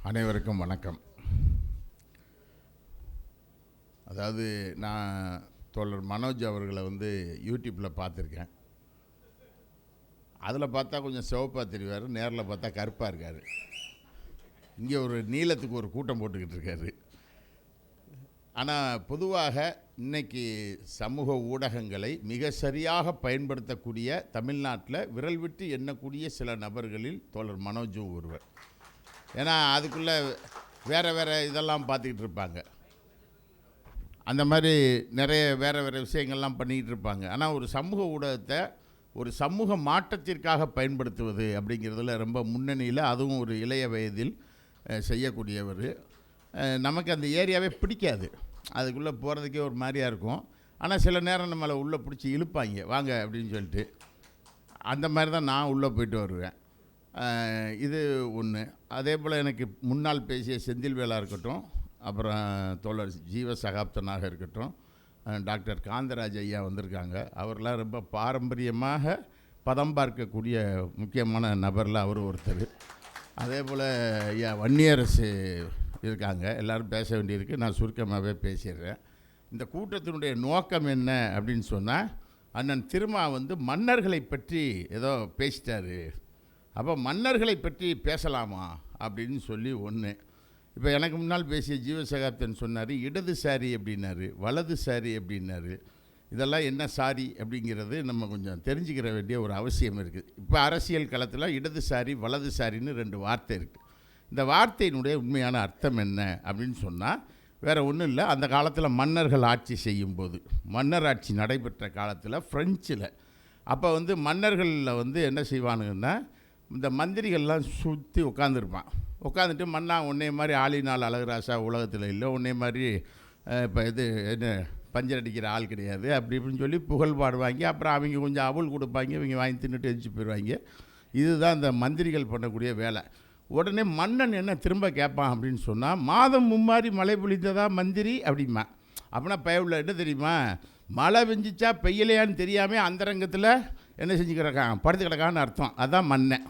அனைவருக்கும் வணக்கம். அதாவது நான் தோழர் மனோஜ் அவர்களை யூடியூப்பில் பார்த்துருக்கேன். அதில் பார்த்தா கொஞ்சம் சிவப்பாக தெரிவார், நேரில் பார்த்தா கருப்பாக இருக்கார். இங்கே ஒரு நீளத்துக்கு ஒரு கூட்டம் போட்டுக்கிட்டு இருக்காரு. ஆனால் பொதுவாக இன்னைக்கு சமூக ஊடகங்களை மிக சரியாக பயன்படுத்தக்கூடிய தமிழ்நாட்டில் விரல் விட்டு எண்ணக்கூடிய சில நபர்களில் தோழர் மனோஜும் ஒருவர். ஏன்னா அதுக்குள்ளே வேறு இதெல்லாம் பார்த்துக்கிட்டு இருப்பாங்க, அந்த மாதிரி நிறைய வேறு விஷயங்கள்லாம் பண்ணிக்கிட்டு இருப்பாங்க. ஆனால் ஒரு சமூக ஊடகத்தை ஒரு சமூக மாற்றத்திற்காக பயன்படுத்துவது அப்படிங்கிறதுல ரொம்ப முன்னணியில், அதுவும் ஒரு இளைய வயதில் செய்யக்கூடியவர். நமக்கு அந்த ஏரியாவே பிடிக்காது, அதுக்குள்ளே போகிறதுக்கே ஒரு மாதிரியாக இருக்கும். ஆனால் சில நேரம் நம்மளை உள்ளே பிடிச்சி இழுப்பாங்க, வாங்க அப்படின்னு சொல்லிட்டு. அந்த மாதிரி தான் நான் உள்ளே போயிட்டு வருவேன். இது ஒன்று. அதே போல் எனக்கு முன்னால் பேசிய செந்தில்வேலா இருக்கட்டும், அப்புறம் தோழர் ஜீவ சகாப்தனாக இருக்கட்டும், டாக்டர் காந்தராஜ் ஐயா வந்திருக்காங்க. அவரெலாம் ரொம்ப பாரம்பரியமாக பதம் பார்க்கக்கூடிய முக்கியமான நபரில் அவர் ஒருத்தர். அதே போல் ஐயா வன்னியரசு இருக்காங்க. எல்லோரும் பேச வேண்டியிருக்கு, நான் சுருக்கமாகவே பேசிடுறேன். இந்த கூட்டத்தினுடைய நோக்கம் என்ன அப்படின்னு சொன்னால், அண்ணன் திருமா மன்னர்களை பற்றி ஏதோ பேசிட்டார், அப்போ மன்னர்களை பற்றி பேசலாமா அப்படின்னு சொல்லி ஒன்று. இப்போ எனக்கு முன்னால் பேசிய ஜீவசகாப்தன் சொன்னார், இடதுசாரி அப்படின்னாரு, வலதுசாரி அப்படின்னாரு. இதெல்லாம் என்ன சாரி அப்படிங்கிறது நம்ம கொஞ்சம் தெரிஞ்சுக்கிற வேண்டிய ஒரு அவசியம் இருக்குது. இப்போ அரசியல் களத்தில் இடதுசாரி வலதுசாரின்னு 2 வார்த்தை இருக்குது. இந்த வார்த்தையினுடைய உண்மையான அர்த்தம் என்ன அப்படின்னு சொன்னால் வேறு ஒன்றும் இல்லை. அந்த காலத்தில் மன்னர்கள் ஆட்சி செய்யும்போது, மன்னர் ஆட்சி நடைபெற்ற காலத்தில் ஃப்ரெஞ்சில், அப்போ மன்னர்களில் என்ன செய்வானுங்கன்னா, இந்த மந்திரிகள்லாம் சுற்றி உட்காந்துட்டு மன்னா உன்னை மாதிரி ஆளினால் அழகுராசா உலகத்தில் இல்லை, உன்னை மாதிரி இப்போ இது என்ன பஞ்சர் அடிக்கிற ஆள் கிடையாது அப்படி இப்படின்னு சொல்லி புகழ் பாடுவாங்க. அப்புறம் அவங்க கொஞ்சம் அவள் கொடுப்பாங்க, இவங்க வாங்கி தின்னுட்டு எரிச்சு போயிடுவாங்க. இதுதான் இந்த மந்திரிகள் பண்ணக்கூடிய வேலை. உடனே மன்னன் என்ன திரும்ப கேட்பான் அப்படின்னு சொன்னால், மாதம் மும்மாரி மழை பொழிந்ததா மந்திரி அப்படிமா. அப்படின்னா பயவுள்ள என்ன தெரியுமா, மழை பெஞ்சிச்சா பெய்யலையான்னு தெரியாமல் அந்தரங்கத்தில் என்ன செஞ்சு கிடக்கான், படுத்து கிடக்கான்னு அர்த்தம். அதுதான் மன்னன்.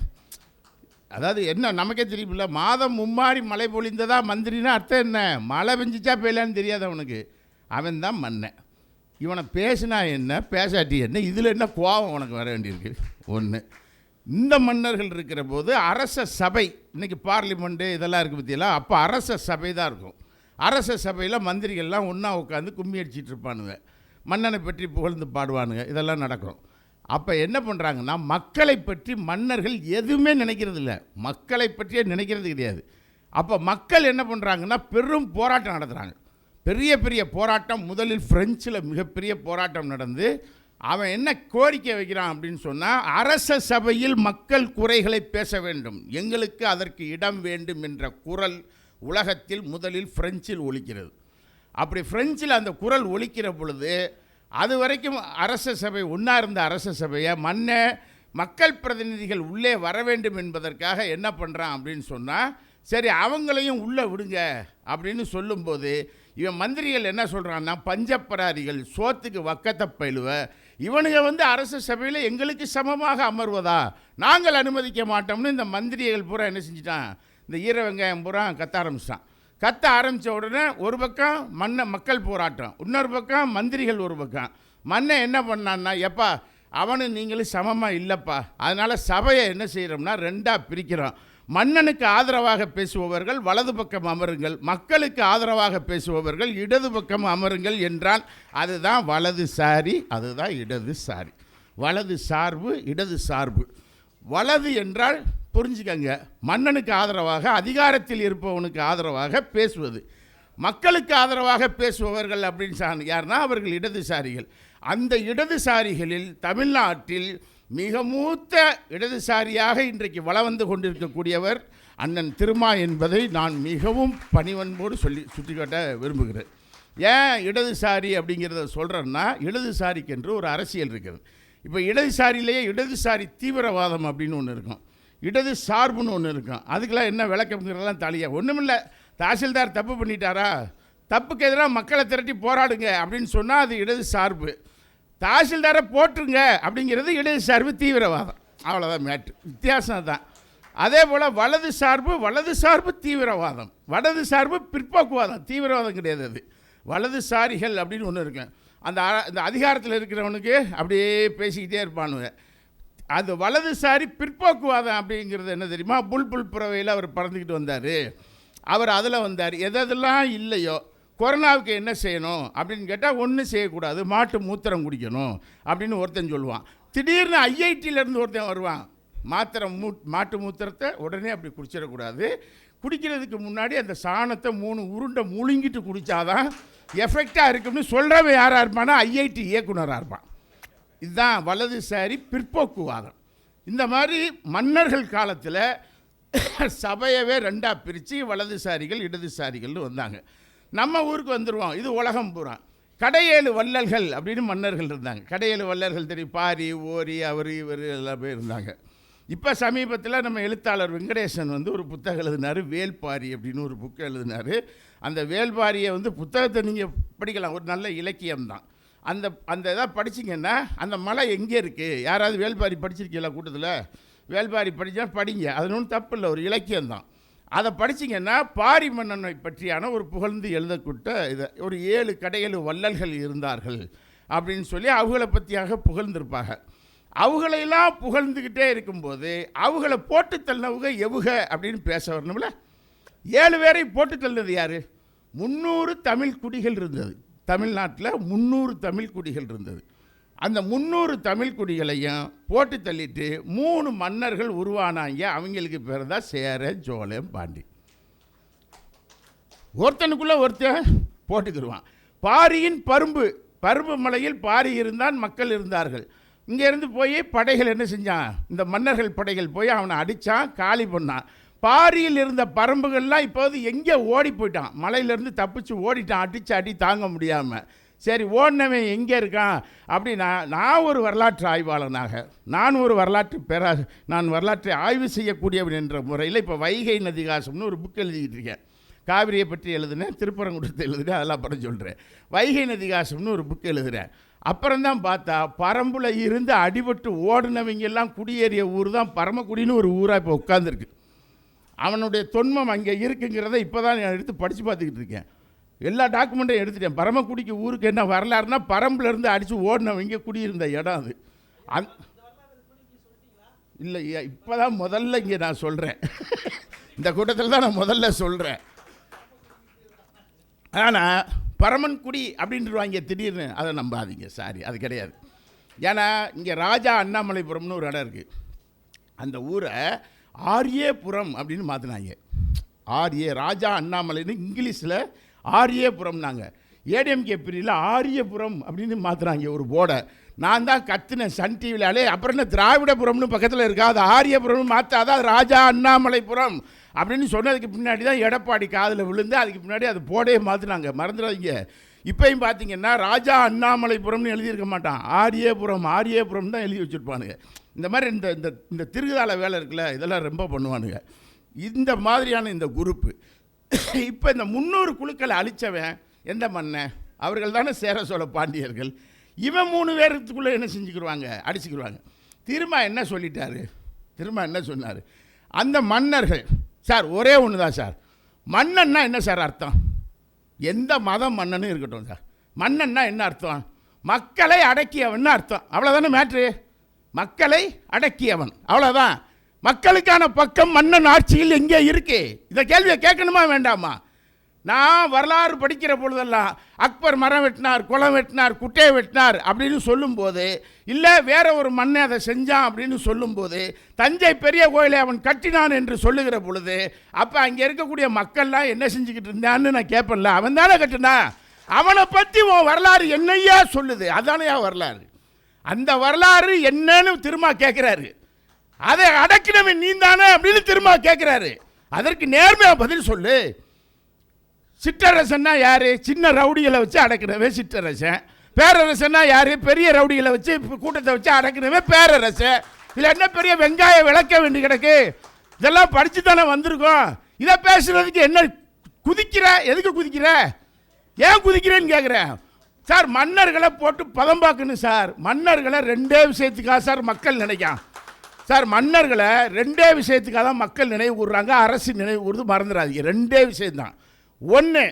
அதாவது என்ன நமக்கே தெரியுமில்ல, மாதம் மும்மாரி மழை பொழிந்ததா மந்திரின்னா அர்த்தம் என்ன, மழை பெஞ்சிச்சா பெய்யலான்னு தெரியாது அவனுக்கு. அவன் தான் மன்னன். இவனை பேசினா என்ன பேசாட்டி என்ன, இதில் என்ன கோபம் உனக்கு வர வேண்டியிருக்கு ஒன்று. இந்த மன்னர்கள் இருக்கிற போது அரச சபை, இன்றைக்கி பார்லிமெண்ட்டு இதெல்லாம் இருக்குது பற்றியெல்லாம், அப்போ அரச சபை தான் இருக்கும். அரச சபையில் மந்திரிகள்லாம் ஒன்றா உட்காந்து கும்மி அடிச்சிட்டு இருப்பானுங்க, மன்னனை பற்றி புகழ்ந்து பாடுவானுங்க, இதெல்லாம் நடக்கும். அப்போ என்ன பண்ணுறாங்கன்னா, மக்களை பற்றி மன்னர்கள் எதுவுமே நினைக்கிறது இல்லை, மக்களை பற்றியே நினைக்கிறது கிடையாது. அப்போ மக்கள் என்ன பண்ணுறாங்கன்னா, பெரும் போராட்டம் நடத்துகிறாங்க. பெரிய பெரிய போராட்டம், முதலில் ஃப்ரெஞ்சில் மிகப்பெரிய போராட்டம் நடந்து, அவன் என்ன கோரிக்கை வைக்கிறான் அப்படின்னு சொன்னால், அரச சபையில் மக்கள் குறைகளை பேச வேண்டும், எங்களுக்கு அதற்கு இடம் வேண்டும் என்ற குரல் உலகத்தில் முதலில் ஃப்ரெஞ்சில் ஒலிக்கிறது. அப்படி ஃப்ரெஞ்சில் அந்த குரல் ஒலிக்கிற பொழுது, அது வரைக்கும் அரச சபை ஒன்றா இருந்த அரச சபையை மக்கள் பிரதிநிதிகள் உள்ளே வர வேண்டும் என்பதற்காக என்ன பண்ணுறான் அப்படின்னு சொன்னால், சரி அவங்களையும் உள்ளே விடுங்க அப்படின்னு சொல்லும்போது, இவன் மந்திரிகள் என்ன சொல்கிறான்னா, பஞ்சப்பராரிகள் சோத்துக்கு வக்கத்தை பயிலுவ இவனுங்க அரச சபையில் எங்களுக்கு சமமாக அமர்வதா நாங்கள் அனுமதிக்க மாட்டோம்னு இந்த மந்திரிகள் பூரா என்ன செஞ்சிட்டான், இந்த ஈர வெங்காயம் பூரா கத்த ஆரம்பித்த உடனே ஒரு பக்கம் மக்கள் போராட்டம், இன்னொரு பக்கம் மந்திரிகள் ஒரு பக்கம். மன்னன் என்ன பண்ணான்னா, எப்பா அவனு நீங்களும் சமமாக இல்லைப்பா, அதனால் சபையை என்ன செய்கிறோம்னா 2ஆக பிரிக்கிறோம். மன்னனுக்கு ஆதரவாக பேசுபவர்கள் வலது பக்கம் அமருங்கள், மக்களுக்கு ஆதரவாக பேசுபவர்கள் இடது பக்கம் அமருங்கள் என்றால் அதுதான் வலதுசாரி, அதுதான் இடதுசாரி. வலது சார்பு இடது சார்பு. வலது என்றால் புரிஞ்சுக்கங்க, மன்னனுக்கு ஆதரவாக அதிகாரத்தில் இருப்பவனுக்கு ஆதரவாக பேசுவது. மக்களுக்கு ஆதரவாக பேசுபவர்கள் அப்படின்னு யாருன்னா அவர்கள் இடதுசாரிகள். அந்த இடதுசாரிகளில் தமிழ்நாட்டில் மிக மூத்த இடதுசாரியாக இன்றைக்கு வலம் வந்து கொண்டிருக்கக்கூடியவர் அண்ணன் திருமா என்பதை நான் மிகவும் பணிவன்போடு சுட்டிக்காட்ட விரும்புகிறேன். ஏன் இடதுசாரி அப்படிங்கிறத சொல்கிறேன்னா, இடதுசாரிக்கென்று ஒரு அரசியல் இருக்கிறது. இப்போ இடதுசாரியிலேயே இடதுசாரி தீவிரவாதம் அப்படின்னு ஒன்று இருக்கும், இடது சார்புன்னு ஒன்று இருக்கும். அதுக்கெல்லாம் என்ன விளக்கம்ங்கிறதெல்லாம் தலையாக ஒன்றுமில்லை. தாசில்தார் தப்பு பண்ணிட்டாரா, தப்புக்கு எதிராக மக்களை திரட்டி போராடுங்க அப்படின்னு சொன்னால் அது இடது சார்பு. தாசில்தாரை போட்டுருங்க அப்படிங்கிறது இடது சார்பு தீவிரவாதம். அவ்வளோதான் மேட்ரு, வித்தியாசம் தான். அதே போல் வலது சார்பு தீவிரவாதம், வலது சார்பு பிற்போக்குவாதம், தீவிரவாதம் கிடையாது. அது வலதுசாரிகள் அப்படின்னு ஒன்று இருக்கு. அந்த அதிகாரத்தில் இருக்கிறவனுக்கு அப்படியே பேசிக்கிட்டே இருப்பானுங்க. அது வலதுசாரி பிற்போக்குவாதம் அப்படிங்கிறது என்ன தெரியுமா? புல்புல் புறவையில் அவர் பறந்துக்கிட்டு வந்தார். அவர் அதில் வந்தார். எதெல்லாம் இல்லையோ, கொரோனாவுக்கு என்ன செய்யணும் அப்படின்னு கேட்டால் ஒன்றும் செய்யக்கூடாது, மாட்டு மூத்திரம் குடிக்கணும் அப்படின்னு ஒருத்தன் சொல்லுவான். திடீர்னு ஐஐடியிலேருந்து ஒருத்தன் வருவான், மாட்டு மூத்திரத்தை உடனே அப்படி குடிச்சிடக்கூடாது, குடிக்கிறதுக்கு முன்னாடி அந்த சாணத்தை 3 உருண்டை முழுங்கிட்டு குடித்தாதான் எஃபெக்டாக இருக்குன்னு சொல்கிறவன் யாராக இருப்பானா? ஐஐடி இயக்குனராக இருப்பான். இதுதான் வலதுசாரி பிற்போக்குவாதம். இந்த மாதிரி மன்னர்கள் காலத்தில் சபையவே 2ஆக பிரித்து வலதுசாரிகள் இடதுசாரிகள்னு வந்தாங்க. நம்ம ஊருக்கு வந்துடுவோம், இது உலகம் பூரா. கடையேழு வள்ளல்கள் அப்படின்னு மன்னர்கள் இருந்தாங்க. கடையேழு வள்ளல்கள் தெரியும், பாரி, ஓரி, அவர், இவர் எல்லாம் பேர் இருந்தாங்க. இப்போ சமீபத்தில் நம்ம எழுத்தாளர் வெங்கடேசன் ஒரு புத்தகம் எழுதினார், வேல்பாரி அப்படின்னு ஒரு புக்கு எழுதினார். அந்த வேல்பாரியை புத்தகத்தை நீங்கள் படிக்கலாம், ஒரு நல்ல இலக்கியம்தான். அந்த இதை படிச்சிங்கன்னா அந்த மலை எங்கே இருக்குது? யாராவது வேல்பாரி படிச்சிருக்கீங்களா கூட்டத்தில்? வேல்பாரி படித்தா படிங்க, அது ஒன்றும் தப்பு இல்லை, ஒரு இலக்கியம்தான். அதை படிச்சிங்கன்னா பாரி மன்னனை பற்றியான ஒரு புகழ்ந்து எழுதக்கூட்ட இதை ஒரு 7 கடையேழு வள்ளல்கள் இருந்தார்கள் அப்படின்னு சொல்லி அவங்கள பற்றியாக புகழ்ந்திருப்பாங்க. அவங்களையெல்லாம் புகழ்ந்துக்கிட்டே இருக்கும்போது அவங்கள போட்டு தள்ளினவங்க எவுக அப்படின்னு பேச வரணும்ல. 7 பேரை போட்டு தள்ளினது யார்? 300 தமிழ் குடிகள் இருந்தது தமிழ்நாட்டில். 300 தமிழ் குடிகள் இருந்தது. அந்த 300 தமிழ் குடிகளையும் போட்டு தள்ளிட்டு 3 மன்னர்கள் உருவானாங்க. அவங்களுக்கு பேர் தான் சேர, சோழன், பாண்டி. ஒருத்தனுக்குள்ளே ஒருத்தன் போட்டுக்கிடுவான். பாரியின் பரும்பு மலையில் பாரி இருந்தான், மக்கள் இருந்தார்கள். இங்கேருந்து போய் படைகள் என்ன செஞ்சான்? இந்த மன்னர்கள் படைகள் போய் அவனை அடித்தான், காலி பண்ணான். பாரியில் இருந்த பரம்புகள்லாம் இப்போது எங்கே ஓடி போயிட்டான்? மலையிலேருந்து தப்பிச்சு ஓடிட்டான், அடித்து அடி தாங்க முடியாமல். சரி, ஓடினவன் எங்கே இருக்கான் அப்படின்னா, நான் ஒரு வரலாற்று ஆய்வாளனாக, நான் வரலாற்றை ஆய்வு செய்யக்கூடியவன் என்ற முறையில் இப்போ வைகை நதிகாசம்னு ஒரு புக் எழுதிக்கிட்டு இருக்கேன். காவிரியை பற்றி எழுதுனேன், திருப்பரங்குன்றத்தை எழுதுனேன், அதெல்லாம் அப்புறம் சொல்கிறேன். வைகை நதிகாசம்னு ஒரு புக் எழுதுகிறேன். அப்புறம்தான் பார்த்தா பரம்புல இருந்து அடிபட்டு ஓடினவங்கெல்லாம் குடியேறிய ஊர் தான் பரமக்குடின்னு ஒரு ஊராக இப்போ உட்காந்துருக்கு. அவனுடைய தொன்மம் அங்கே இருக்குங்கிறத இப்போ தான் நான் எடுத்து படித்து பார்த்துக்கிட்டு இருக்கேன். எல்லா டாக்குமெண்ட்டையும் எடுத்துட்டேன். பரமக்குடிக்கு ஊருக்கு என்ன வரலாறுனா, பரம்புலேருந்து அடித்து ஓடினவங்க குடியிருந்த இடம் அது. இல்லை, இப்போ தான் முதல்ல இங்கே நான் சொல்கிறேன். இந்த கூட்டத்தில் தான் நான் முதல்ல சொல்கிறேன். ஆனால் பரமன்குடி அப்படின்ட்டுருவாங்க திடீர்னு, அதை நம்பாதீங்க, சாரி, அது கிடையாது. ஏன்னா இங்கே ராஜா அண்ணாமலைபுரம்னு ஒரு இடம் இருக்குது. அந்த ஊரை ஆரியேபுரம் அப்படின்னு மாற்றினாங்க. ராஜா அண்ணாமலைன்னு இங்கிலீஷில் ஆரியேபுரம்னாங்க. ஏடிஎம்கே பிரிவில் ஆரியபுரம் அப்படின்னு மாற்றுறாங்க ஒரு போர்டை. நான் தான் கத்துனேன் சன் டிவிலாலே, அப்புறம் என்ன திராவிடபுரம்னு பக்கத்தில் இருக்கா, அது ஆரியபுரம்னு மாற்றாதான் ராஜா அண்ணாமலைபுரம் அப்படின்னு சொன்னதுக்கு பின்னாடி தான் எடப்பாடி காதில் விழுந்து அதுக்கு பின்னாடி அது போர்டே மாற்றினாங்க. மறந்துடாதீங்க. இப்போயும் பார்த்தீங்கன்னா ராஜா அண்ணாமலைபுரம்னு எழுதியிருக்க மாட்டான், ஆரியபுரம் தான் எழுதி வச்சுருப்பானுங்க. இந்த மாதிரி இந்த திருகுதால வேலை இருக்குல்ல, இதெல்லாம் ரொம்ப பண்ணுவானுங்க. இந்த மாதிரியான இந்த குரூப்பு இப்போ இந்த 300 குழுக்களை அழித்தவன் எந்த மன்னன்? அவர்கள் தானே சேர சோழ பாண்டியர்கள். இவன் 3 பேருக்குள்ளே என்ன செஞ்சுக்கிடுவாங்க? அடிச்சுக்கிடுவாங்க. திரும்ப என்ன சொன்னார்? அந்த மன்னர்கள் சார் ஒரே ஒன்று தான் சார். மன்னன்னா என்ன சார் அர்த்தம்? எந்த மதம் மன்னனும் இருக்கட்டும் சார், மன்னன்னா என்ன அர்த்தம்? மக்களை அடக்கியவன் அர்த்தம். அவ்வளோதானே மேட்ரு. மக்களை அடக்கியவன், அவ்வளோதான். மக்களுக்கான பக்கம் மன்னன் ஆட்சியில் எங்கே இருக்கு? இந்த கேள்வியை கேட்கணுமா வேண்டாமா? நான் வரலாறு படிக்கிற பொழுதெல்லாம் அக்பர் மரம் வெட்டினார், குளம் வெட்டினார், குட்டையை வெட்டினார் அப்படின்னு சொல்லும்போது, இல்லை வேற ஒரு மண்ணை அதை செஞ்சான் அப்படின்னு சொல்லும்போது, தஞ்சை பெரிய கோயிலை அவன் கட்டினான் என்று சொல்லுகிற பொழுது, அப்போ அங்கே இருக்கக்கூடிய மக்கள்லாம் என்ன செஞ்சுக்கிட்டு இருந்தான்னு நான் கேட்பேன்ல, அவன் தானே கட்டினான். அவனை பற்றி உன் வரலாறு என்னையா சொல்லுது? அதானையா வரலாறு. அந்த வரலாறு என்னன்னு திரும்ப கேட்குறாரு. அதை அடக்கினவன் நீ தானே அப்படின்னு திரும்ப கேட்குறாரு. அதற்கு நேர்மையாக பதில் சொல்லு. சிற்றரசன்னா யார்? சின்ன ரவுடிகளை வச்சு அடக்கினவன் சிற்றரசன். பேரரசன்னா யார்? பெரிய ரவுடிகளை வச்சு கூட்டத்தை வச்சு அடக்கினவன் பேரரசன். இதில் என்ன பெரிய வெங்காயம் விளக்க வேண்டி கிடக்கு? இதெல்லாம் படித்து தானே வந்திருக்கோம். இதை பேசுறதுக்கு என்ன குதிக்கிற? எதுக்கு குதிக்கிற? ஏன் குதிக்கிறேன்னு கேட்குறேன் சார். மன்னர்களை போட்டு பதம் பார்க்கணும் சார். மன்னர்களை 2 விஷயத்துக்காக சார் மக்கள் நினைக்கான் சார் மன்னர்களை ரெண்டே விஷயத்துக்காக தான் மக்கள் நினைவு கூறுறாங்க, அரசு நினைவு கூறுறது மறந்துடாதீங்க. ரெண்டே விஷயம்தான். ஒன்று,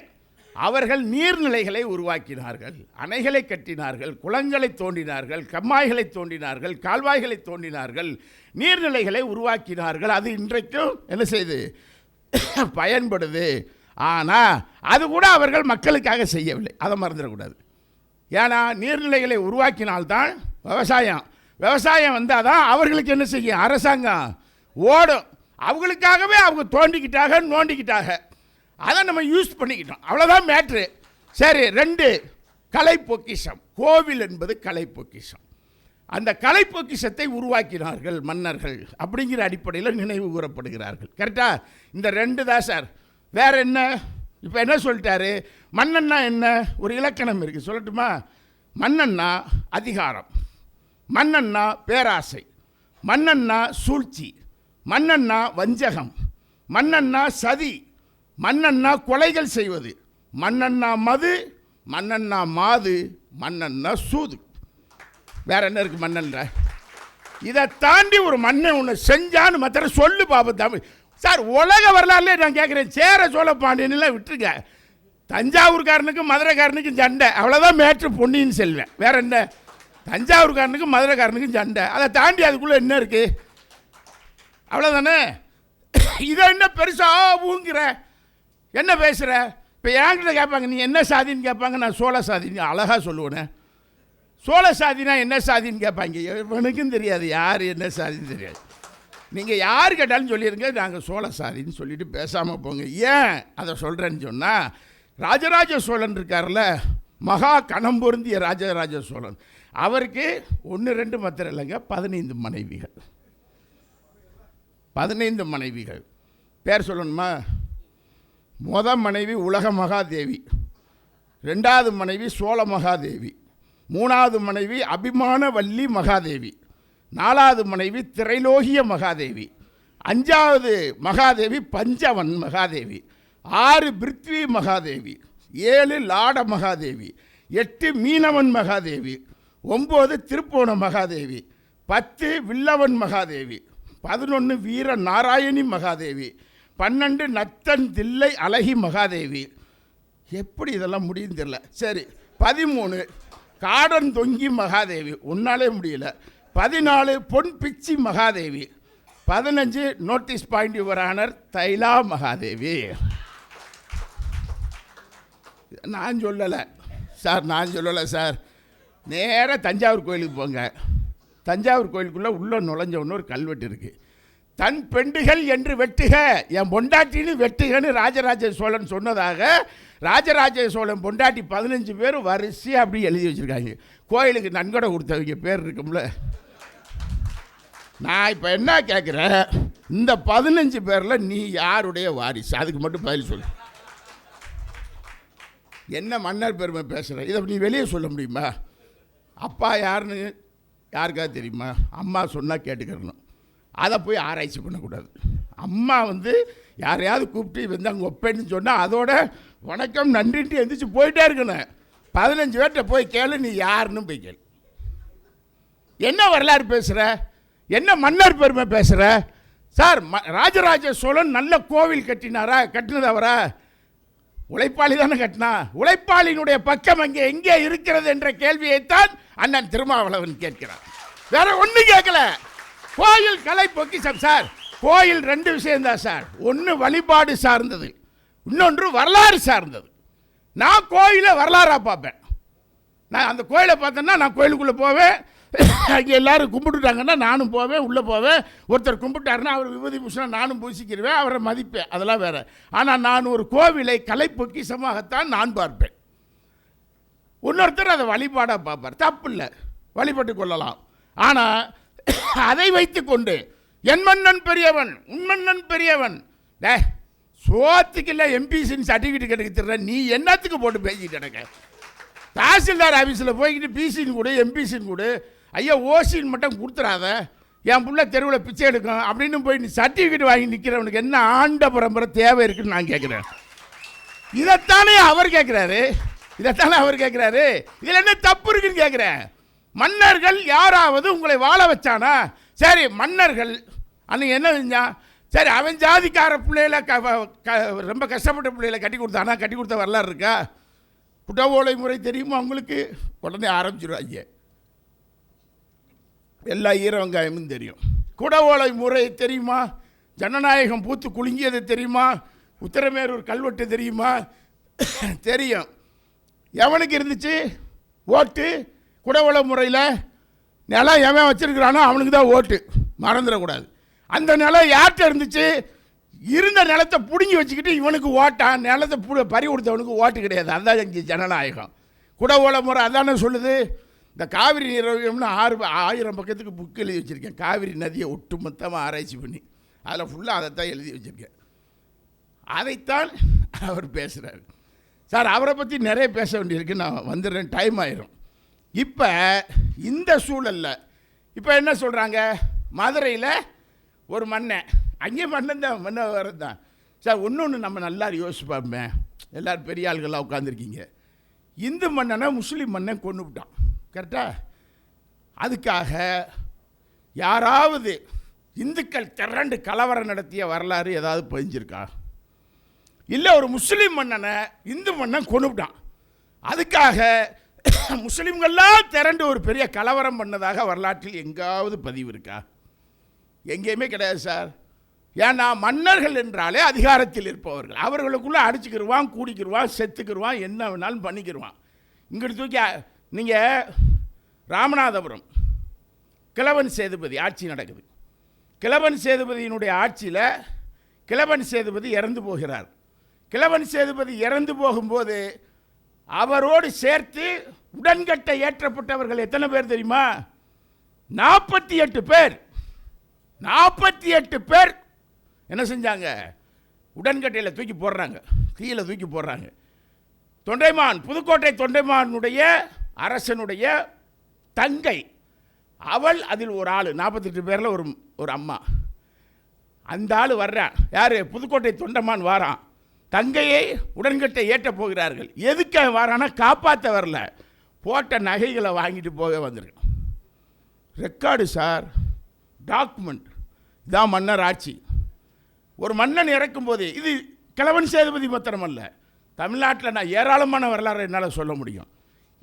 அவர்கள் நீர்நிலைகளை உருவாக்கினார்கள், அணைகளை கட்டினார்கள், குளங்களை தோண்டினார்கள், கம்மாய்களை தோண்டினார்கள், கால்வாய்களை தோண்டினார்கள், நீர்நிலைகளை உருவாக்கினார்கள். அது இன்றைக்கும் என்ன செய்யுது, பயன்படுது. ஆனால் அது கூட அவர்கள் மக்களுக்காக செய்யவில்லை, அதை மறந்துடக்கூடாது. ஏன்னா நீர்நிலைகளை உருவாக்கினால்தான் விவசாயம் வந்தால் தான் அவர்களுக்கு என்ன செய்யும், அரசாங்கம் ஓடும். அவங்களுக்காகவே அவங்க தோண்டிக்கிட்டாக நோண்டிக்கிட்டாங்க, அதை நம்ம யூஸ் பண்ணிக்கிட்டோம், அவ்வளோதான் மேட்ரு. சரி, 2 கலை பொக்கிஷம். கோவில் என்பது கலை பொக்கிஷம். அந்த கலை பொக்கிஷத்தை உருவாக்கினார்கள் மன்னர்கள் அப்படிங்கிற அடிப்படையில் நினைவு கூறப்படுகிறார்கள். கரெக்டா? இந்த 2 தான் சார். வேற என்ன? இப்போ என்ன சொல்லிட்டாரு, மன்னன்னா என்ன, ஒரு இலக்கணம் இருக்குது, சொல்லட்டுமா? மன்னன்னா அதிகாரம், மன்னன்னா பேராசை, மன்னன்னா சூழ்ச்சி, மன்னன்னா வஞ்சகம், மன்னன்னா சதி, மன்னன்னா கொலைகள் செய்வது, மன்னன்னா மது, மன்னன்னா மாது, மன்னன்னா சூது. வேற என்ன இருக்கு மன்னன்ற? இதை தாண்டி ஒரு மன்னன் ஒன்று செஞ்சான்னு மாத்திர சொல்லு பாபு தமிழ். சார் உலக வரலாறுல நான் கேட்குறேன், சேர சோழ பாண்டியன்லாம் விட்டுருங்க, தஞ்சாவூர்காரனுக்கும் மதுரைக்காரனுக்கும் சண்டை, அவ்வளோதான் மேட்ரு பொன்னியின் செல்வன். வேற என்ன? தஞ்சாவூர்காரனுக்கும் மதுரைக்காரனுக்கும் சண்டை, அதை தாண்டி அதுக்குள்ளே என்ன இருக்குது? அவ்வளோதானே. இதை என்ன பெருசாக ஊங்குற, என்ன பேசுகிற? இப்போ என்கிட்ட கேட்பாங்க, நீ என்ன சாதின்னு கேட்பாங்க, நான் சோழ சாதின்னு அழகாக சொல்லுவேனே. சோழ சாதினா என்ன சாதின்னு கேட்பாங்க, எனக்கும் தெரியாது யார் என்ன சாதின்னு தெரியாது. நீங்கள் யார் கேட்டாலும் சொல்லிடுங்க, நாங்கள் சோழ சாதின்னு சொல்லிட்டு பேசாமல் போங்க. ஏன் அதை சொல்கிறேன்னு சொன்னால், ராஜராஜ சோழன் இருக்கார்ல, மகா கணம் பொருந்திய ராஜராஜ சோழன், அவருக்கு 1 2 மாத்திரம் இல்லைங்க, 15 மனைவிகள். 15 மனைவிகள். பேர் சொல்லணுமா? முதல் மனைவி உலக மகாதேவி, 2வது மனைவி சோழ மகாதேவி, 3வது மனைவி அபிமானவல்லி மகாதேவி, 4வது மனைவி திரைலோகிய மகாதேவி, 5வது மகாதேவி பஞ்சவன் மகாதேவி, 6 பிருத்வி மகாதேவி, 7 லாட மகாதேவி, 8 மீனவன் மகாதேவி, 9 திருப்போண மகாதேவி, 10 வில்லவன் மகாதேவி, 11 வீர நாராயணி மகாதேவி, 12 நத்தன் தில்லை அழகி மகாதேவி. எப்படி இதெல்லாம் முடியும் தெரியல. சரி, 13 காடன் தொங்கி மகாதேவி, ஒன்னாலே முடியல. 14 Pon Pichi Mahadevi, 15 notice point your honour Thaila Mahadevi. நான் சொல்லலை சார். நேராக தஞ்சாவூர் கோயிலுக்கு போங்க. தஞ்சாவூர் கோயிலுக்குள்ளே உள்ளே நுழைஞ்ச ஒன்று ஒரு கல்வெட்டு இருக்குது. தன் பெண்டுகள் என்று வெட்டுக, என் பொண்டாட்டின்னு வெட்டுகன்னு ராஜராஜ சோழன் சொன்னதாக ராஜராஜ சோழன் பொண்டாட்டி 15 பேர் வரிசையாக அப்படி எழுதி வச்சுருக்காங்க. கோயிலுக்கு நன்கொடை கொடுத்தவங்க பேர் இருக்கும்ல. நான் இப்போ என்ன கேட்குறேன், இந்த 15 பேரில் நீ யாருடைய வாரிசு? அதுக்கு மட்டும் பதில் சொல்லு. என்ன மன்னர் பெருமை பேசுகிற, இதை நீ வெளியே சொல்ல முடியுமா? அப்பா யாருன்னு யாருக்காவது தெரியுமா? அம்மா சொன்னால் கேட்டுக்கிறணும், அதை போய் ஆராய்ச்சி பண்ணக்கூடாது. அம்மா யாரையாவது கூப்பிட்டு அங்கே ஒப்பேன்னு சொன்னால் அதோட வணக்கம் நன்றின்ட்டு எந்திரிச்சு போயிட்டே இருக்கணும். 15 பேர்கிட்ட போய் கேளு, நீ யாருன்னு போய் கேளு. என்ன வரலாறு பேசுகிற, என்ன மன்னர் பெருமை பேசுகிற? சார், ராஜராஜ சோழன் நல்ல கோவில் கட்டினாரா? கட்டினது அவரா? உழைப்பாளி தானே கட்டினா. உழைப்பாளியினுடைய பக்கம் அங்கே எங்கே இருக்கிறது என்ற கேள்வியைத்தான் அண்ணன் திருமாவளவன் கேட்கிறார், வேற ஒன்றும் கேட்கல. கோயில் கலை பொக்கிஷம் சார். கோயில் 2 விஷயம்தான் சார். ஒன்று வழிபாடு சார்ந்தது, இன்னொன்று வரலாறு சார்ந்தது. நான் கோயிலை வரலாறாக பார்ப்பேன். நான் அந்த கோயிலை பார்த்தேன்னா நான் கோயிலுக்குள்ளே போவேன், அங்கே எல்லோரும் கும்பிட்டுட்டாங்கன்னா நானும் போவேன், உள்ளே போவேன். ஒருத்தர் கும்பிட்டாருன்னா அவர் விபூதி பூசினா நானும் பூசிக்கிடுவேன், அவரை மதிப்பேன், அதெல்லாம் வேறு. ஆனால் நான் ஒரு கோவிலை கலை பொக்கிஷமாகத்தான் நான் பார்ப்பேன். இன்னொருத்தர் அதை வழிபாடாக பார்ப்பார், தப்பு இல்லை, வழிபட்டு கொள்ளலாம். ஆனால் அதை வைத்து கொண்டு என் மன்னன் பெரியவன், உன் மன்னன் பெரியவன், சோத்துக்கு இல்லை எம்பிசின்னு சர்டிஃபிகேட் கிடைக்கிற நீ என்னத்துக்கு போட்டு பேசிக்கிட்டு கிடக்க? தாசில்தார் ஆஃபீஸில் போய்கிட்டு பிசின்னு கொடு, எம்பிசின்னு கொடு, ஐயா ஓசின்னு மட்டும் கொடுத்துடாத, என் பிள்ளை தெருவில் பிச்சை எடுக்கும் அப்படின்னு போய் நீ சர்டிஃபிகேட் வாங்கி நிற்கிறவனுக்கு என்ன ஆண்ட பரம்பரை தேவை இருக்குன்னு நான் கேட்குறேன். இதைத்தானே அவர் கேட்குறாரு. இதில் என்ன தப்பு இருக்குன்னு கேட்குறேன். மன்னர்கள் யாராவது உங்களை வாழ வச்சானா? சரி, மன்னர்கள் அன்னைக்கு என்ன செஞ்சான்? சரி, அவன் ஜாதிக்கார பிள்ளைகளை ரொம்ப கஷ்டப்பட்ட பிள்ளைகளை கட்டி கொடுத்தானா? கட்டி கொடுத்த வரலாறு இருக்கா? குடவோலை முறை தெரியுமா அவங்களுக்கு? உடனே ஆரம்பிச்சிடுவாங்க. எல்லா ஈர வெங்காயமும் தெரியும். குடவோலை முறை தெரியுமா? ஜனநாயகம் பூத்து குலுங்கியது தெரியுமா? உத்தரமேரூர் கல்வெட்டு தெரியுமா? தெரியும். எவனுக்கு இருந்துச்சு ஓட்டு? குடவோலை முறையில் நிலம் எவன் வச்சிருக்கிறானோ அவனுக்கு தான் ஓட்டு, மறந்துடக்கூடாது. அந்த நிலம் யார்கிட்ட இருந்துச்சு? இருந்த நிலத்தை பிடுங்கி வச்சுக்கிட்டு இவனுக்கு ஓட்டான், நிலத்தை பறி கொடுத்தவனுக்கு ஓட்டு கிடையாது. அதுதான் இங்கே ஜனநாயகம். குடவோலை முறை அதானே சொல்லுது. இந்த காவிரி நீரோட்டம்னு 1000 பக்கத்துக்கு புக் எழுதி வச்சுருக்கேன். காவிரி நதியை ஒட்டு மொத்தமாக ஆராய்ச்சி பண்ணி அதில் ஃபுல்லாக அதைத்தான் எழுதி வச்சுருக்கேன். அதைத்தான் அவர் பேசுகிறார். சார், அவரை பற்றி நிறைய பேச வேண்டியிருக்கு, நான் வந்துடுறேன், டைம் ஆயிரும். இப்போ இந்த சூழலில் இப்போ என்ன சொல்கிறாங்க? மதுரையில் ஒரு மன்னன், அங்கே மன்னன் தான், மன்னன் வரது தான். சார், ஒன்று நம்ம நல்லா யோசிச்சு பார்ப்போமே, எல்லோரும் பெரிய ஆளுகள்லாம் உட்காந்துருக்கீங்க. இந்து மன்னனை முஸ்லீம் மன்னன் கொண்டு விட்டான், கரெக்டாக? அதுக்காக யாராவது இந்துக்கள் திரண்டு கலவரம் நடத்திய வரலாறு ஏதாவது பதிஞ்சிருக்கா? இல்லை, ஒரு முஸ்லீம் மன்னனை இந்து மன்னன் கொண்டு விட்டான், அதுக்காக முஸ்லீம்கள்லாம் திரண்டு ஒரு பெரிய கலவரம் பண்ணதாக வரலாற்றில் எங்காவது பதிவு இருக்கா? எங்கேயுமே கிடையாது சார். ஏன்னா மன்னர்கள் என்றாலே அதிகாரத்தில் இருப்பவர்கள், அவர்களுக்குள்ளே அடிச்சுக்கிடுவான், கூடிக்கிடுவான், செத்துக்கிடுவான், என்ன வேணாலும் பண்ணிக்கிடுவான். இங்கிட்டு தூக்கி நீங்கள் ராமநாதபுரம் கிழவன் சேதுபதி ஆட்சி நடக்குது. கிழவன் சேதுபதியினுடைய ஆட்சியில் கிழவன் சேதுபதி இறந்து போகிறார். கிழவன் சேதுபதி இறந்து போகும்போது அவரோடு சேர்த்து உடன்கட்டை ஏற்றப்பட்டவர்கள் எத்தனை பேர் தெரியுமா? 48 பேர். 48 பேர் என்ன செஞ்சாங்க? உடன்கட்டையில் தூக்கி போடுறாங்க, கீழே தூக்கி போடுறாங்க. தொண்டைமான், புதுக்கோட்டை தொண்டைமானுடைய அரசனுடைய தங்கை, அவள் அதில் ஒரு ஆள். 48 பேரில் ஒரு அம்மா. அந்த ஆள் வர்றான். யார்? புதுக்கோட்டை தொண்டைமான் வாரான். தங்கையை உடன்கட்டை ஏற்ற போகிறார்கள். எதுக்காக வாரானா? காப்பாற்ற வரல, போட்ட நகைகளை வாங்கிட்டு போக வந்திருக்கான். Record sir, document. இதான் மன்னர் ஆட்சி. ஒரு மன்னன் இறக்கும்போது, இது கிழவன் சேதுபதி மாத்திரம் அல்ல, தமிழ்நாட்டில் நான் ஏராளமான வரலாறு என்னால் சொல்ல முடியும்.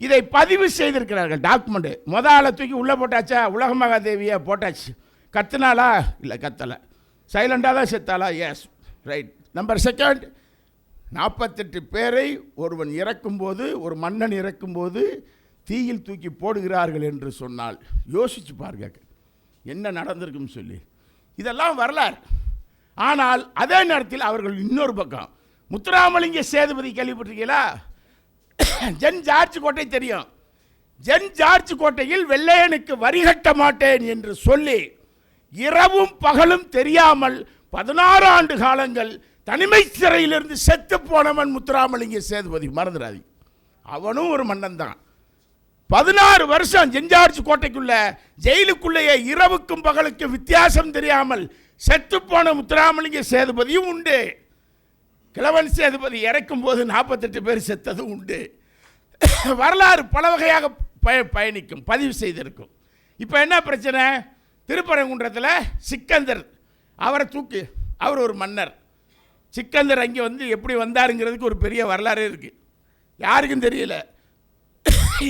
இதை பதிவு செய்திருக்கிறார்கள், டாக்குமெண்ட்டு. ஆளை தூக்கி உள்ளே போட்டாச்சா? உலக மகாதேவியை போட்டாச்சு. கத்துனாலா? இல்லை, கத்தலை. சைலண்டாக தான் செத்தாலா? Yes, right. நம்பர் செகண்ட், 48 பேரை ஒருவன் இறக்கும்போது, ஒரு மன்னன் இறக்கும்போது தீயில் தூக்கி போடுகிறார்கள் என்று சொன்னால் யோசிச்சு பாருங்க என்ன நடந்திருக்குன்னு சொல்லி. இதெல்லாம் வரலாறு. ஆனால் அதே நேரத்தில் அவர்கள் இன்னொரு பக்கம், முத்துராமலிங்க சேதுபதி கேள்விப்பட்டிருக்கீங்களா? ஜென் ஜார்ஜ் கோட்டை தெரியும். ஜென் ஜார்ஜ் கோட்டையில் வெள்ளையனுக்கு வரி கட்ட மாட்டேன் என்று சொல்லி இரவும் பகலும் தெரியாமல் 16 ஆண்டு காலங்கள் தனிமை சிறையிலிருந்து செத்து போனவன் முத்துராமலிங்க சேதுபதி, மறந்துடாது. அவனும் ஒரு மன்னன் தான். 16 வருஷம் ஜென் ஜார்ஜ் கோட்டைக்குள்ள ஜெயிலுக்குள்ளேயே இரவுக்கும் பகலுக்கும் வித்தியாசம் தெரியாமல் செத்து போன முத்துராமலிங்க சேதுபதியும் உண்டு. கிழவன் சேதுபதி இறக்கும் போது 48 பேர் செத்ததும் உண்டு. வரலாறு பல வகையாக பயணிக்கும், பதிவு செய்திருக்கும். இப்போ என்ன பிரச்சனை? திருப்பரங்குன்றத்தில் சிக்கந்தர், அவரை தூக்கி, அவர் ஒரு மன்னர். சிக்கந்தர் அங்கே எப்படி வந்தாருங்கிறதுக்கு ஒரு பெரிய வரலாறு இருக்குது, யாருக்கும் தெரியல.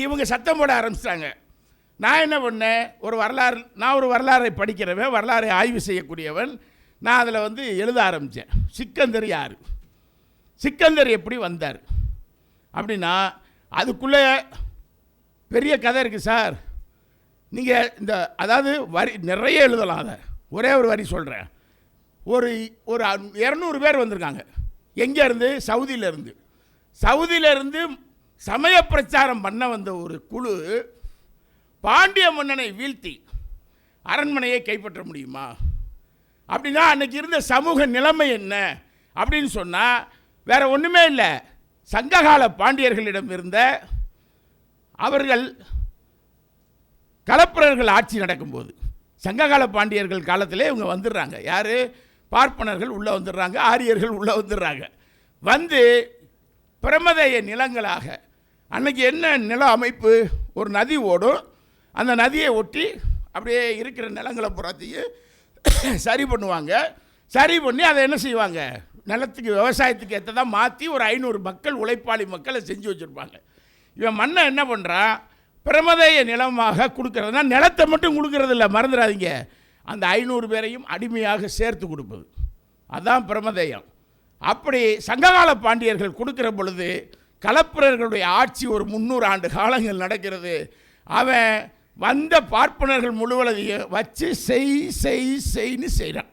இவங்க சத்தம் போட ஆரம்பிச்சிட்டாங்க. நான் என்ன பண்ணேன்? நான் ஒரு வரலாறை படிக்கிறவன், வரலாறை ஆய்வு செய்யக்கூடியவன். நான் அதில் எழுத ஆரம்பித்தேன். சிக்கந்தர் யார், சிக்கந்தர் எப்படி வந்தார் அப்படின்னா, அதுக்குள்ளே பெரிய கதை இருக்குது சார். நீங்கள் அதாவது வரி நிறைய எழுதலாம். அதை ஒரே ஒரு வரி சொல்கிறேன். ஒரு 200 பேர் வந்திருக்காங்க. எங்கேருந்து? சவுதியிலேருந்து. சவுதியிலேருந்து சமய பிரச்சாரம் பண்ண வந்த ஒரு குழு பாண்டிய மன்னனை வீழ்த்தி அரண்மனையை கைப்பற்ற முடியுமா அப்படின்னா, அன்னைக்கு இருந்த சமூக நிலைமை என்ன அப்படின்னு சொன்னால் வேற ஒன்றுமே இல்லை. சங்ககால பாண்டியர்களிடம் இருந்த அவர்கள் கலப்பிரர்கள் ஆட்சி நடக்கும்போது, சங்ககால பாண்டியர்கள் காலத்திலே இவங்க வந்துடுறாங்க. யார்? பார்ப்பனர்கள் உள்ளே வந்துடுறாங்க, ஆரியர்கள் உள்ளே வந்துடுறாங்க. பிரமதேய நிலங்களாக அன்னைக்கு என்ன நில அமைப்பு? ஒரு நதி ஓடும், அந்த நதியை ஒட்டி அப்படியே இருக்கிற நிலங்களை புறாத்தையும் சரி பண்ணுவாங்க. சரி பண்ணி அதை என்ன செய்வாங்க, நிலத்துக்கு விவசாயத்துக்கு ஏற்றதான் மாற்றி ஒரு 500 மக்கள் உழைப்பாளி மக்களை செஞ்சு வச்சுருப்பாங்க. இவன் மண்ணை என்ன பண்ணுறான், பிரமதேய நிலமாக கொடுக்கறதுனா நிலத்தை மட்டும் கொடுக்கறது இல்லை, மறந்துடாதீங்க, அந்த 500 பேரையும் அடிமையாக சேர்த்து கொடுப்பது, அதுதான் பிரமதேயம். அப்படி சங்ககால பாண்டியர்கள் கொடுக்கிற பொழுது களப்பிரர்களுடைய ஆட்சி ஒரு 300 ஆண்டு காலங்கள் நடக்கிறது. அவன் வந்த பார்ப்பனர்கள் முழுவதையும் வச்சு செய்ன்னு செய்கிறான்.